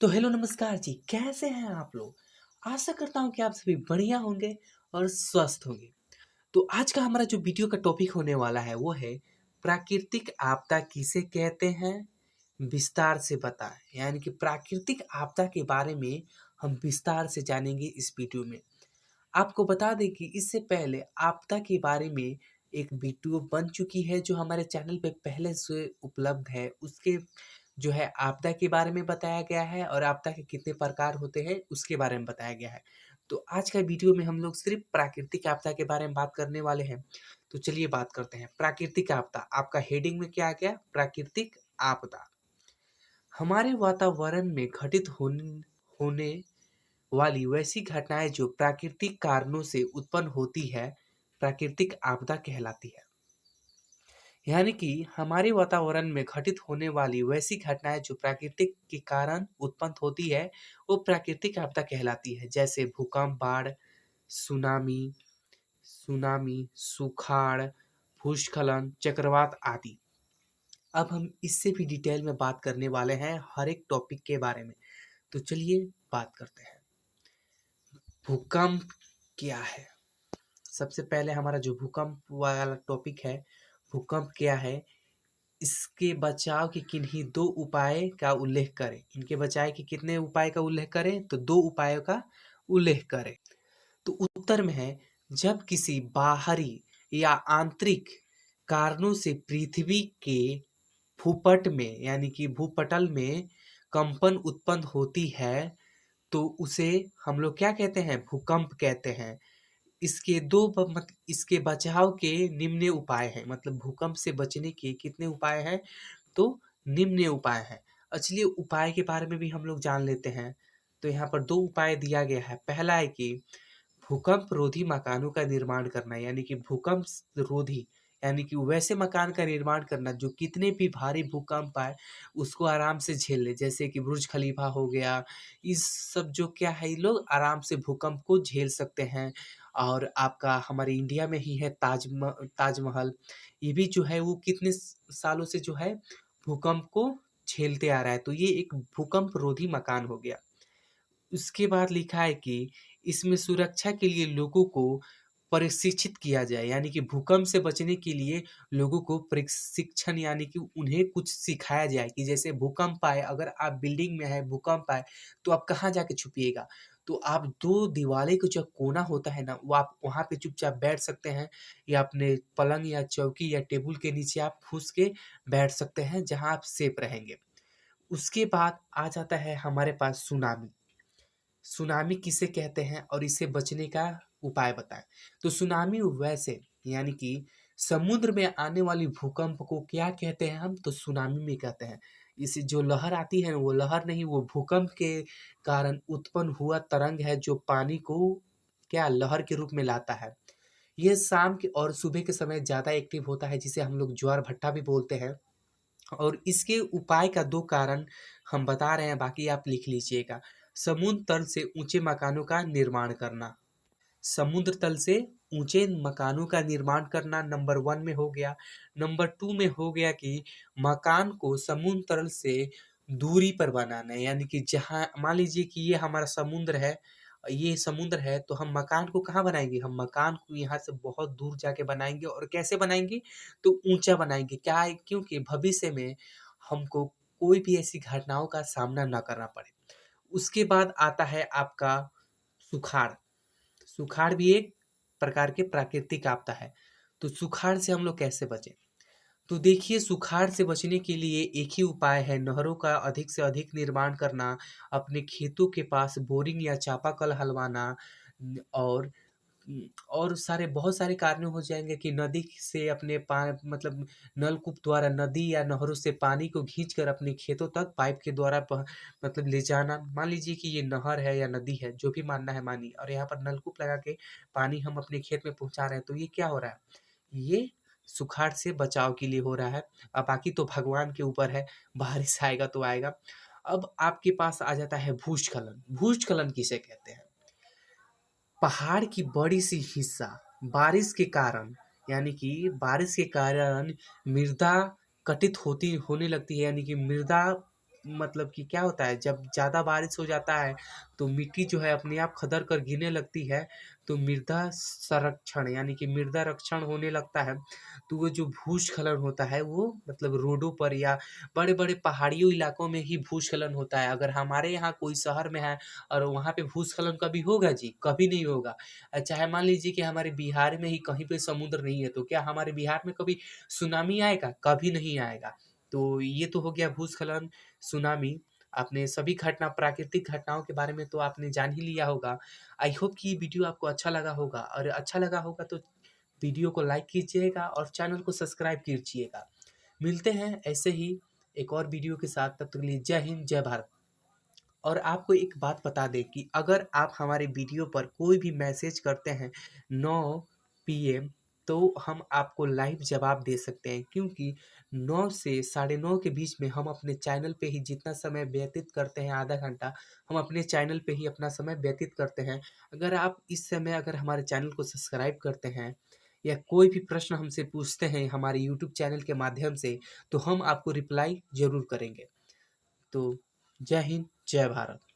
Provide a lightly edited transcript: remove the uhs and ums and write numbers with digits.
तो हेलो नमस्कार जी, कैसे हैं आप लोग। आशा करता हूँ कि आप सभी बढ़िया होंगे और स्वस्थ होंगे। तो आज का हमारा जो वीडियो का टॉपिक होने वाला है वो है प्राकृतिक आपदा किसे कहते हैं, विस्तार से बताएं। यानी कि प्राकृतिक आपदा के बारे में हम विस्तार से जानेंगे इस वीडियो में। आपको बता दें कि इससे पहले आपदा के बारे में एक वीडियो बन चुकी है जो हमारे चैनल पे पहले से उपलब्ध है। उसके जो है आपदा के बारे में बताया गया है और आपदा के कितने प्रकार होते हैं उसके बारे में बताया गया है। तो आज का वीडियो में हम लोग सिर्फ प्राकृतिक आपदा के बारे में बात करने वाले हैं। तो चलिए बात करते हैं प्राकृतिक आपदा। आपका हेडिंग में क्या आ गया? प्राकृतिक आपदा। हमारे वातावरण में घटित होने वाली वैसी घटनाएं जो प्राकृतिक कारणों से उत्पन्न होती है, प्राकृतिक आपदा कहलाती है। यानी कि हमारे वातावरण में घटित होने वाली वैसी घटनाएं जो प्राकृतिक के कारण उत्पन्न होती है, वो प्राकृतिक आपदा कहलाती है। जैसे भूकंप, बाढ़, सुनामी सुनामी सुखाड़, भूस्खलन, चक्रवात आदि। अब हम इससे भी डिटेल में बात करने वाले हैं हर एक टॉपिक के बारे में। तो चलिए बात करते हैं। भूकंप क्या है? सबसे पहले हमारा जो भूकंप वाला टॉपिक है, भूकंप क्या है, इसके बचाव के किन्हीं दो उपाय का उल्लेख करें। इनके बचाव के कितने उपाय का उल्लेख करें? तो दो उपायों का उल्लेख करें। तो उत्तर में है, जब किसी बाहरी या आंतरिक कारणों से पृथ्वी के भूपट में यानी कि भूपटल में कंपन उत्पन्न होती है तो उसे हम लोग क्या कहते हैं? भूकंप कहते हैं। इसके इसके बचाव के निम्न उपाय हैं। मतलब भूकंप से बचने के कितने उपाय हैं? तो निम्न उपाय हैं। चलिए उपाय के बारे में भी हम लोग जान लेते हैं। तो यहाँ पर दो उपाय दिया गया है। पहला है कि भूकंप रोधी मकानों का निर्माण करना, यानी कि भूकंप रोधी यानी कि वैसे मकान का निर्माण करना जो कितने भी भारी भूकंप आए उसको आराम से झेल ले। जैसे कि बुर्ज खलीफा हो गया, इस सब जो क्या है, ये लोग आराम से भूकंप को झेल सकते हैं। और आपका हमारे इंडिया में ही है ताजमहल। ये भी जो है वो कितने सालों से जो है भूकंप को झेलते आ रहा है। तो ये एक भूकंप रोधी मकान हो गया। उसके बाद लिखा है कि इसमें सुरक्षा के लिए लोगों को प्रशिक्षित किया जाए। यानी कि भूकंप से बचने के लिए लोगों को प्रशिक्षण यानी कि उन्हें कुछ सिखाया जाए कि जैसे भूकंप आए, अगर आप बिल्डिंग में है, भूकंप आए तो आप कहाँ जाके छुपिएगा? तो आप दो दीवारें का जो कोना होता है ना, वो आप वहाँ पे चुपचाप बैठ सकते हैं, या अपने पलंग या चौकी या टेबल के नीचे आप फुस के बैठ सकते हैं जहाँ आप सेफ रहेंगे। उसके बाद आ जाता है हमारे पास सुनामी। सुनामी किसे कहते हैं और इससे बचने का उपाय बताएं। तो सुनामी वैसे यानी कि समुद्र में आने वाली भूकंप को क्या कहते हैं हम? तो सुनामी में कहते हैं। इसे जो लहर आती है वो लहर नहीं, वो भूकंप के कारण उत्पन्न हुआ तरंग है जो पानी को क्या लहर के रूप में लाता है। ये शाम के और सुबह के समय ज्यादा एक्टिव होता है, जिसे हम लोग ज्वार भट्टा भी बोलते हैं। और इसके उपाय का दो कारण हम बता रहे हैं, बाकी आप लिख लीजिएगा। समुद्र तल से ऊंचे मकानों का निर्माण करना। समुद्र तल से ऊंचे मकानों का निर्माण करना नंबर 1 में हो गया। नंबर 2 में हो गया कि मकान को समुद्र तल से दूरी पर बनाना है। यानी कि जहाँ मान लीजिए कि ये हमारा समुद्र है, ये समुद्र है, तो हम मकान को कहाँ बनाएंगे? हम मकान को यहाँ से बहुत दूर जाके बनाएंगे। और कैसे बनाएंगे? तो ऊंचा बनाएंगे। क्या है? क्योंकि भविष्य में हमको कोई भी ऐसी घटनाओं का सामना ना करना पड़े। उसके बाद आता है आपका सुखाड़। सुखाड़ भी एक प्रकार के प्राकृतिक आपदा है। तो सुखाड़ से हम लोग कैसे बचें? तो देखिए, सुखाड़ से बचने के लिए एक ही उपाय है, नहरों का अधिक से अधिक निर्माण करना, अपने खेतों के पास बोरिंग या चापाकल हलवाना, और और सारे बहुत सारे कारण हो जाएंगे कि नदी से अपने मतलब नलकूप द्वारा नदी या नहरों से पानी को खींचकर अपने खेतों तक पाइप के द्वारा मतलब ले जाना। मान लीजिए कि ये नहर है या नदी है, जो भी मानना है मानिए, और यहाँ पर नलकूप लगा के पानी हम अपने खेत में पहुंचा रहे हैं। तो ये क्या हो रहा है? ये सुखाड़ से बचाव के लिए हो रहा है। अब बाकी तो भगवान के ऊपर है, बारिश आएगा तो आएगा। अब आपके पास आ जाता है भूस्खलन। भूस्खलन किसे कहते हैं? पहाड़ की बड़ी सी हिस्सा बारिश के कारण यानी कि बारिश के कारण मृदा कटित होती होने लगती है। यानी कि मृदा मतलब कि क्या होता है, जब ज़्यादा बारिश हो जाता है तो मिट्टी जो है अपने आप खदर कर गिरने लगती है, तो मृदा संरक्षण यानी कि मृदा रक्षण होने लगता है। तो वो जो भूस्खलन होता है वो मतलब रोडों पर या बड़े-बड़े पहाड़ियों इलाकों में ही भूस्खलन होता है। अगर हमारे यहाँ कोई शहर में है और वहाँ पे भूस्खलन कभी होगा जी? कभी नहीं होगा। चाहे मान लीजिए कि हमारे बिहार में ही कहीं पे समुद्र नहीं है, तो क्या हमारे बिहार में कभी सुनामी आएगा? कभी नहीं आएगा। तो ये तो हो गया भूस्खलन, सुनामी। आपने सभी घटना प्राकृतिक घटनाओं के बारे में तो आपने जान ही लिया होगा। आई होप कि ये वीडियो आपको अच्छा लगा होगा, और अच्छा लगा होगा तो वीडियो को लाइक कीजिएगा और चैनल को सब्सक्राइब कीजिएगा। मिलते हैं ऐसे ही एक और वीडियो के साथ, तब तक के लिए जय हिंद, जय भारत। और आपको एक बात बता दें कि अगर आप हमारे वीडियो पर कोई भी मैसेज करते हैं 9 पीएम, तो हम आपको लाइव जवाब दे सकते हैं, क्योंकि 9 से साढ़े 9 के बीच में हम अपने चैनल पे ही जितना समय व्यतीत करते हैं, आधा घंटा, हम अपने चैनल पे ही अपना समय व्यतीत करते हैं। अगर आप इस समय अगर हमारे चैनल को सब्सक्राइब करते हैं या कोई भी प्रश्न हमसे पूछते हैं हमारे यूट्यूब चैनल के माध्यम से, तो हम आपको रिप्लाई ज़रूर करेंगे। तो जय हिंद, जय भारत।